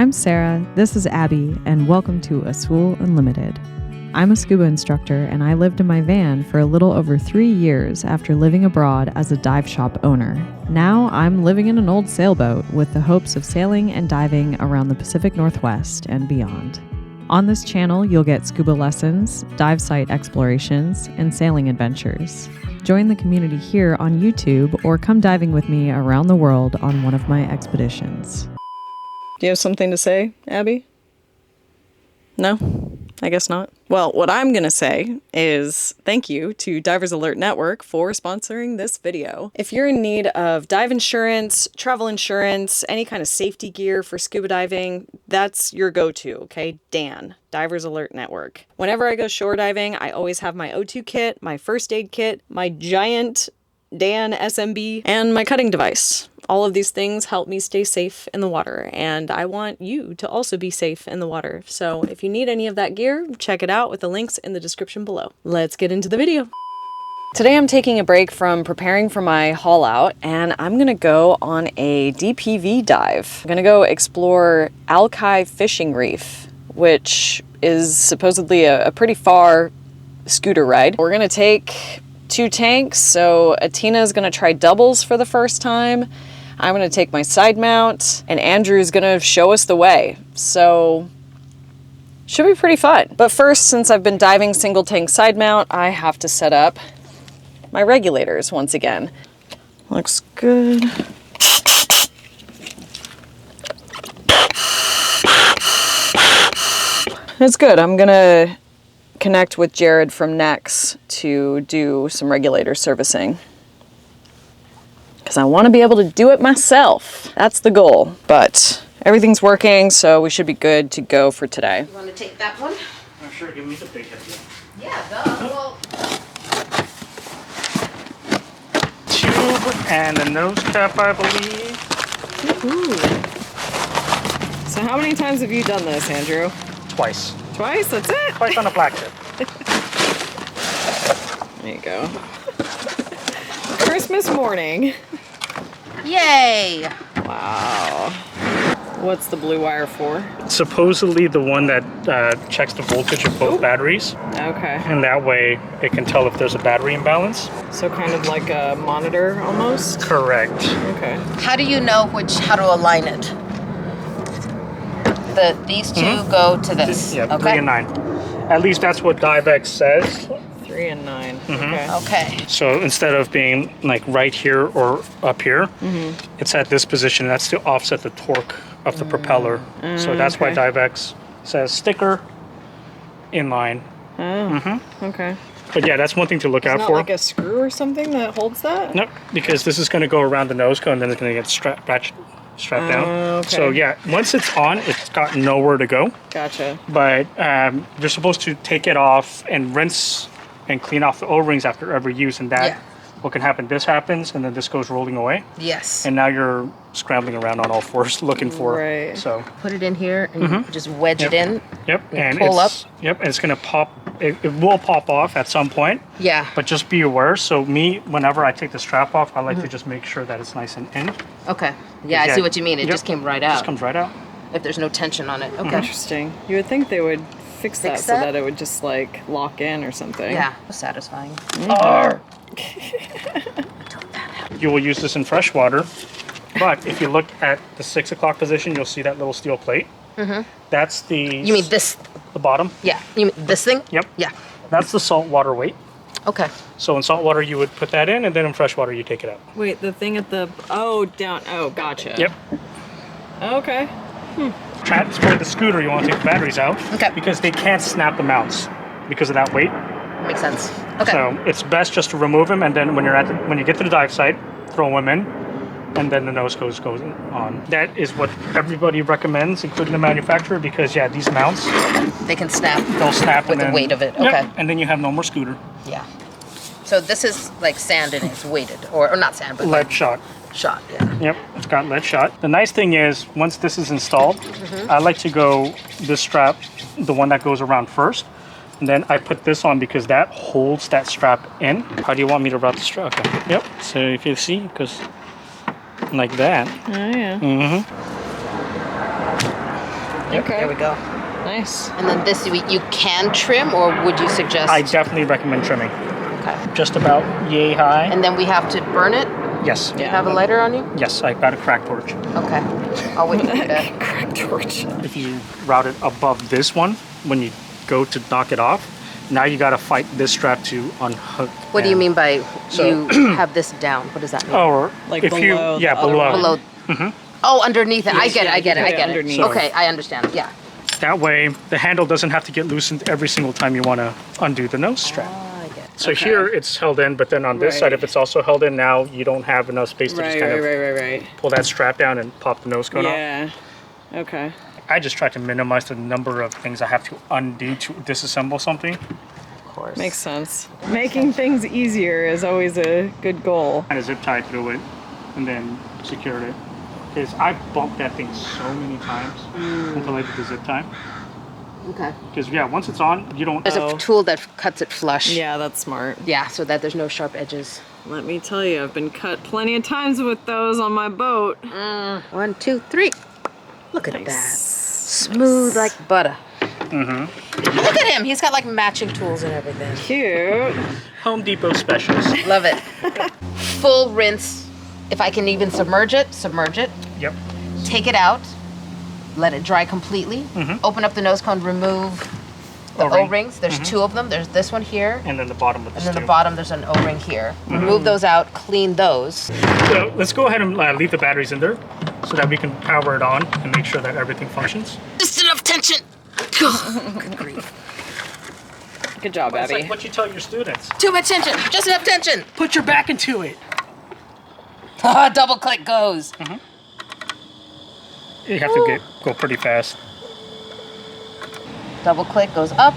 I'm Sarah, this is Abby, and welcome to A Swool Unlimited. I'm a scuba instructor, and I lived in my van for a little over 3 years after living abroad as a dive shop owner. Now I'm living in an old sailboat with the hopes of sailing and diving around the Pacific Northwest and beyond. On this channel, you'll get scuba lessons, dive site explorations, and sailing adventures. Join the community here on YouTube or come diving with me around the world on one of my expeditions. Do you have something to say, Abby? No? I guess not. Well, what I'm going to say is thank you to Divers Alert Network for sponsoring this video. If you're in need of dive insurance, travel insurance, any kind of safety gear for scuba diving, that's your go-to, okay? Dan, Divers Alert Network. Whenever I go shore diving, I always have my O2 kit, my first aid kit, my giant Dan SMB, and my cutting device. All of these things help me stay safe in the water, and I want you to also be safe in the water. So if you need any of that gear, check it out with the links in the description below. Let's get into the video. Today I'm taking a break from preparing for my haul out, and I'm gonna go on a DPV dive. I'm gonna go explore Alki fishing reef, which is supposedly a pretty far scooter ride. We're gonna take 2 tanks, so Atina is gonna try doubles for the first time. I'm gonna take my side mount, and Andrew's gonna show us the way. So, should be pretty fun. But first, since I've been diving single tank side mount, I have to set up my regulators once again. Looks good. It's good. I'm gonna connect with Jared from Nex to do some regulator servicing, because I want to be able to do it myself. That's the goal. But everything's working, so we should be good to go for today. You want to take that one? Oh, sure, give me the big head. Yeah, well. Tube and a nose cap, I believe. Ooh. So how many times have you done this, Andrew? Twice. Twice? That's it? Twice on a blacktip. There you go. Christmas morning. Yay! Wow. What's the blue wire for? Supposedly the one that checks the voltage of both batteries. Okay. And that way it can tell if there's a battery imbalance. So kind of like a monitor almost? Correct. Okay. How do you know how to align it? These two go to this. Yeah, okay. 3 and 9. At least that's what DiveX says. 3 and 9. Okay. Okay. So instead of being like right here or up here, it's at this position. That's to offset the torque of the propeller. So that's why DiveX says sticker inline. Oh. Okay. But yeah, that's one thing to look out Not for. like a screw or something that holds that? Nope, because this is going to go around the nose cone and then it's going to get strapped down. Okay. So yeah, once it's on, it's got nowhere to go. Gotcha. But you're supposed to take it off and rinse and clean off the O-rings after every use, and that what can happen, this happens and then this goes rolling away. Yes. And now you're scrambling around on all fours looking for Right. So put it in here and just wedge it in. Yep. And pull up. Yep, and it's gonna pop. It will pop off at some point. Yeah. But just be aware. So whenever I take the strap off, I like to just make sure that it's nice and in. Okay. Yeah, I see what you mean. It just came right out. Just comes right out. If there's no tension on it. Okay. Interesting. You would think they would fix that so that? that it would just like lock in or something. Yeah. Satisfying. You will use this in fresh water, but if you look at the 6 o'clock position, you'll see that little steel plate. That's the... You mean this? The bottom. Yeah. You mean this thing? Yep. Yeah. That's the salt water weight. Okay. So in salt water, you would put that in, and then in fresh water, you take it out. Wait, the thing at the... Oh, down... Oh, gotcha. Yep. Okay. For the scooter, you want to take the batteries out. Okay. Because they can't snap the mounts because of that weight. Makes sense. Okay. So it's best just to remove them, and then when you get to the dive site, throw them in, and then the nose goes on. That is what everybody recommends, including the manufacturer, because yeah, these mounts, they can snap. They'll snap with the weight of it. Okay. Yep, and then you have no more scooter. Yeah. So this is like sand and it's weighted, or not sand, but Lead shot. Shot. Yeah. Yep, it's got lead shot. The nice thing is, once this is installed, I like to go this strap, the one that goes around first. And then I put this on because that holds that strap in. How do you want me to route the strap? Okay. Yep. So if you see, it goes like that. Oh, yeah. Yep. There we go. Nice. And then this you can trim, or would you suggest? I definitely recommend trimming. Okay. Just about yay high. And then we have to burn it. Yes. Yeah. Have a lighter on you? Yes, I got a crack torch. Okay. I'll wait for that. Crack torch. If you route it above this one, when you go to knock it off, now you got to fight this strap to unhook. What do you mean by So- you have this down? What does that mean? Or Like if you, below the yeah, other below. Below. Oh, underneath it. I get it. I get it. I yeah, get it. underneath. Okay, I understand. Yeah. That way, the handle doesn't have to get loosened every single time you want to undo the nose strap. I get it. So here it's held in, but then on this Right. side, if it's also held in, now you don't have enough space to just kind of Right. pull that strap down and pop the nose cone off. Yeah. Okay. I just try to minimize the number of things I have to undo to disassemble something. Of course. Makes sense. Making things easier is always a good goal. Kind of zip tie through it and then secured it. Because I bumped that thing so many times until I did the zip tie. Okay. Because yeah, once it's on, you don't. There's Oh. a tool that cuts it flush. Yeah, that's smart. Yeah, so that there's no sharp edges. Let me tell you, I've been cut plenty of times with those on my boat. 1, 2, 3. Look at that. Smooth like butter. Look at him. He's got like matching tools and everything. Cute. Home Depot specials. Love it. Full rinse. If I can even submerge it, submerge it. Yep. Take it out. Let it dry completely. Open up the nose cone, remove the O-ring. O-rings. There's 2 of them. There's this one here. And then the bottom of the And then the tube. bottom, there's an O-ring here. Remove those out, clean those. So let's go ahead and leave the batteries in there so that we can power it on and make sure that everything functions. Just enough tension. Good grief. Good job, It's Abby. like what you tell your students. Too much tension. Just enough tension. Put your back into it. Double click goes. You have to go pretty fast. Double click goes up.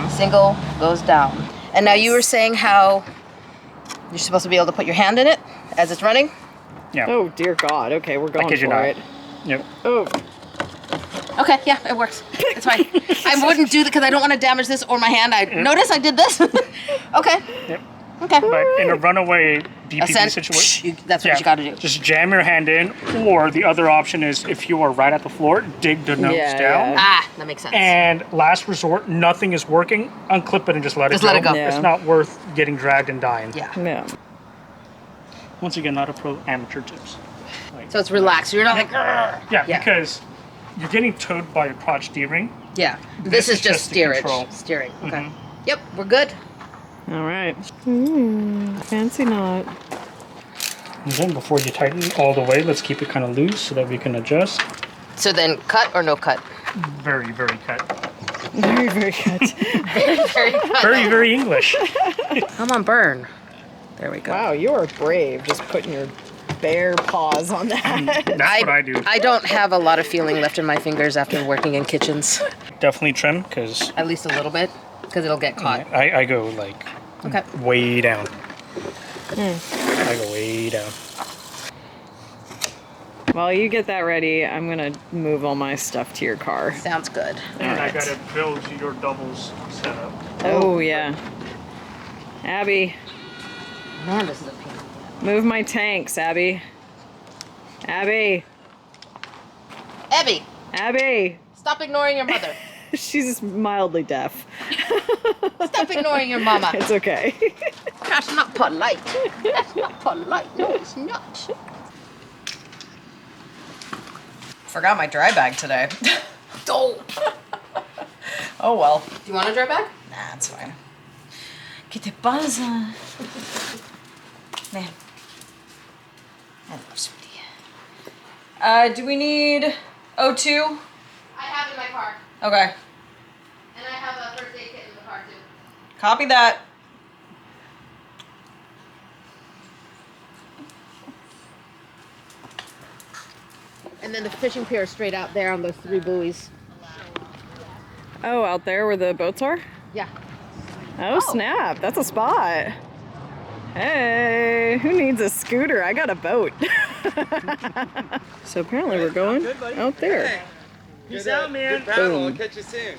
Single goes down. And now you were saying how you're supposed to be able to put your hand in it as it's running? Yeah. Oh, dear God. Okay, we're going kid you for not. it. Yep. Oh, Okay, yeah, it works. It's fine. I wouldn't do that because I don't want to damage this or my hand. Notice I did this. Okay. Yep. Okay. But in a runaway DPV Ascent, situation, that's what you got to do. just jam your hand in, or the other option is if you are right at the floor, dig the nose Yeah, down. yeah. Ah, that makes sense. And last resort, nothing is working, unclip it and just let Just it go. let it go. Yeah. It's not worth getting dragged and dying. Yeah. yeah. Once again, not a pro, amateur tips. So it's relaxed. You're not like, "Grr." Yeah, Yeah. because you're getting towed by a crotch D-ring. Yeah. This is just the steerage. control. Steering. Okay. Yep, we're good. All right. Fancy knot. And then before you tighten all the way, let's keep it kind of loose so that we can adjust. So then cut or no cut? Very, very cut. Very, very good. Very cut. Very, very English. Come on, burn. There we go. Wow, you are brave just putting your bare paws on that. That's what I do. I don't have a lot of feeling left in my fingers after working in kitchens. Definitely trim, because At least a little bit, because it'll get caught. I go like Okay. way down. I go way down. While you get that ready, I'm going to move all my stuff to your car. Sounds good. And I Alright. gotta build your doubles setup. Oh, yeah. Abby, Man, this is a pain. move my tanks, Abby. Abby. Abby, stop ignoring your mother. She's mildly deaf. Stop ignoring your mama. It's okay. That's not polite. That's not polite. No, it's not. Forgot my dry bag today. Oh. Oh well. Do you want a dry bag? Nah, it's fine. ¿Qué te pasa? Man. I love sweetie. Do we need O2? I have it in my car. Okay. And I have a first aid kit in the car too. Copy that. And then the fishing pier is straight out there on those 3 buoys. Oh, out there where the boats are? Yeah. Oh, snap. That's a spot. Hey, who needs a scooter? I got a boat. So apparently we're going out there. Peace out, man. Good paddle. I'll catch you soon.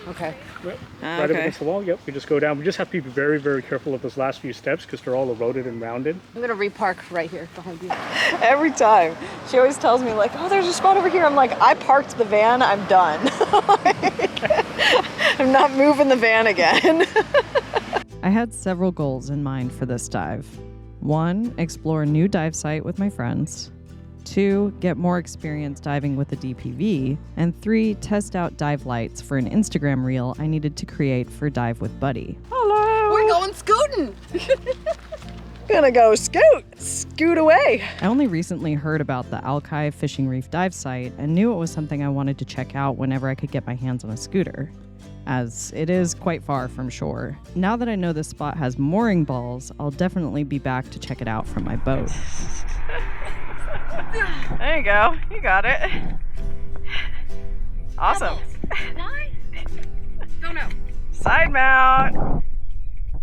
Okay. right up against the wall. Yep, we just go down. We just have to be very, very careful of those last few steps because they're all eroded and rounded. I'm gonna repark right here behind you. Every time. She always tells me like, oh, there's a spot over here. I'm like, I parked the van, I'm done. I'm not moving the van again. I had several goals in mind for this dive. 1, explore a new dive site with my friends. 2, get more experience diving with the DPV. And 3, test out dive lights for an Instagram reel I needed to create for Dive with Buddy. Hello! We're going scooting! Gonna go scoot away. I only recently heard about the Alki Fishing Reef dive site and knew it was something I wanted to check out whenever I could get my hands on a scooter, as it is quite far from shore. Now that I know this spot has mooring balls, I'll definitely be back to check it out from my boat. There you go. You got it. Awesome. Why? Don't know. Side mount.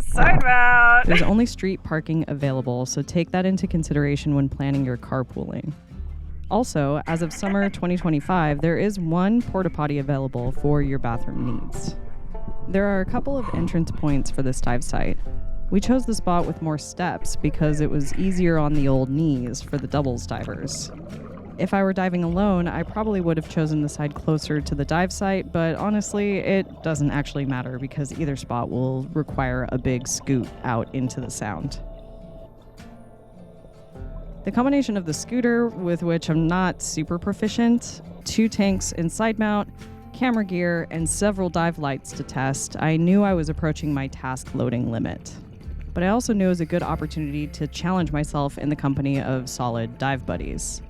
Side mount. There's only street parking available, so take that into consideration when planning your carpooling. Also, as of summer 2025, there is one porta potty available for your bathroom needs. There are a couple of entrance points for this dive site. We chose the spot with more steps because it was easier on the old knees for the doubles divers. If I were diving alone, I probably would have chosen the side closer to the dive site, but honestly, it doesn't actually matter because either spot will require a big scoot out into the sound. The combination of the scooter, with which I'm not super proficient, 2 tanks and side mount, camera gear, and several dive lights to test, I knew I was approaching my task loading limit. But I also knew it was a good opportunity to challenge myself in the company of solid dive buddies.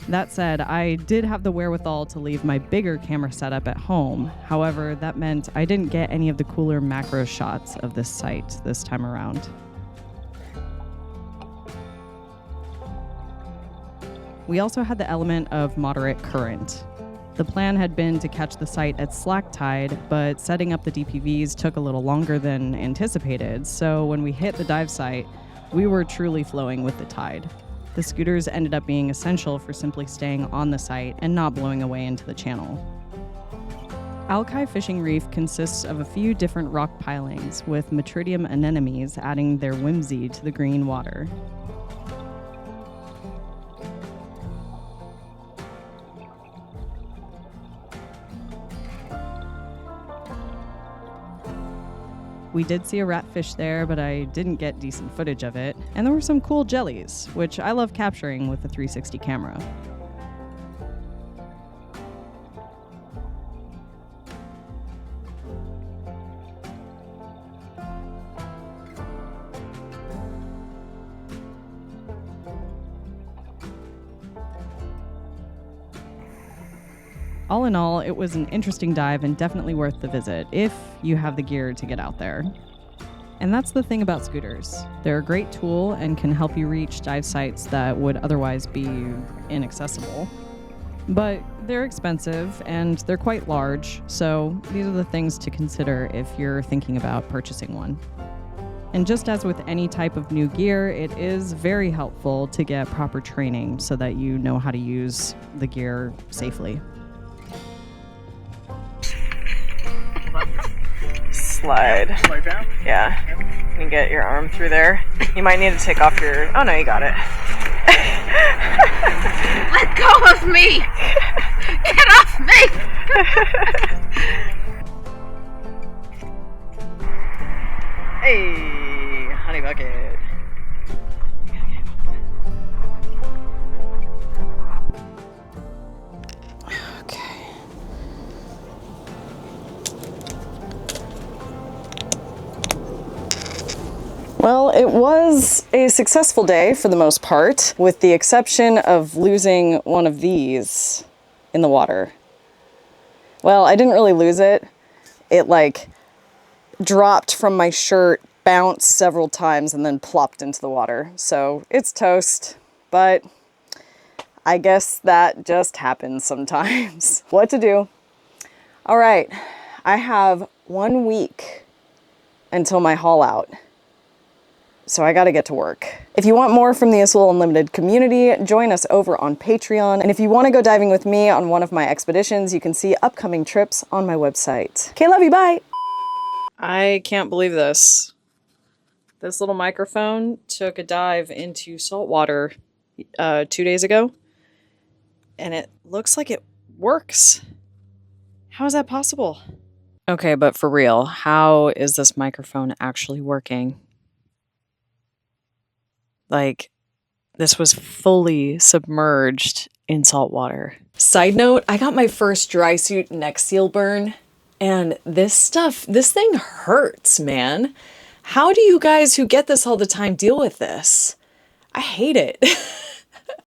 That said, I did have the wherewithal to leave my bigger camera setup at home. However, that meant I didn't get any of the cooler macro shots of this site this time around. We also had the element of moderate current. The plan had been to catch the site at slack tide, but setting up the DPVs took a little longer than anticipated, so when we hit the dive site, we were truly flowing with the tide. The scooters ended up being essential for simply staying on the site and not blowing away into the channel. Alki Fishing Reef consists of a few different rock pilings, with Metridium anemones adding their whimsy to the green water. We did see a ratfish there, but I didn't get decent footage of it. And there were some cool jellies, which I love capturing with the 360 camera. All in all, it was an interesting dive and definitely worth the visit if you have the gear to get out there. And that's the thing about scooters. They're a great tool and can help you reach dive sites that would otherwise be inaccessible. But they're expensive and they're quite large, so these are the things to consider if you're thinking about purchasing one. And just as with any type of new gear, it is very helpful to get proper training so that you know how to use the gear safely. Slide. Slide down? Yeah. You can get your arm through there. You might need to take off your... Oh, no, you got it. Let go of me! Get off me! Hey, honey bucket. Well, it was a successful day for the most part, with the exception of losing one of these in the water. Well, I didn't really lose it. It dropped from my shirt, bounced several times, and then plopped into the water. So it's toast, but I guess that just happens sometimes. What to do? All right, I have 1 week until my haul out. So I gotta get to work. If you want more from the Azul Unlimited community, join us over on Patreon. And if you wanna go diving with me on one of my expeditions, you can see upcoming trips on my website. Okay, love you, bye. I can't believe this. This little microphone took a dive into salt water 2 days ago, and it looks like it works. How is that possible? Okay, but for real, how is this microphone actually working? Like, this was fully submerged in salt water. Side note, I got my first dry suit neck seal burn, and this thing hurts, man. How do you guys who get this all the time deal with this? I hate it.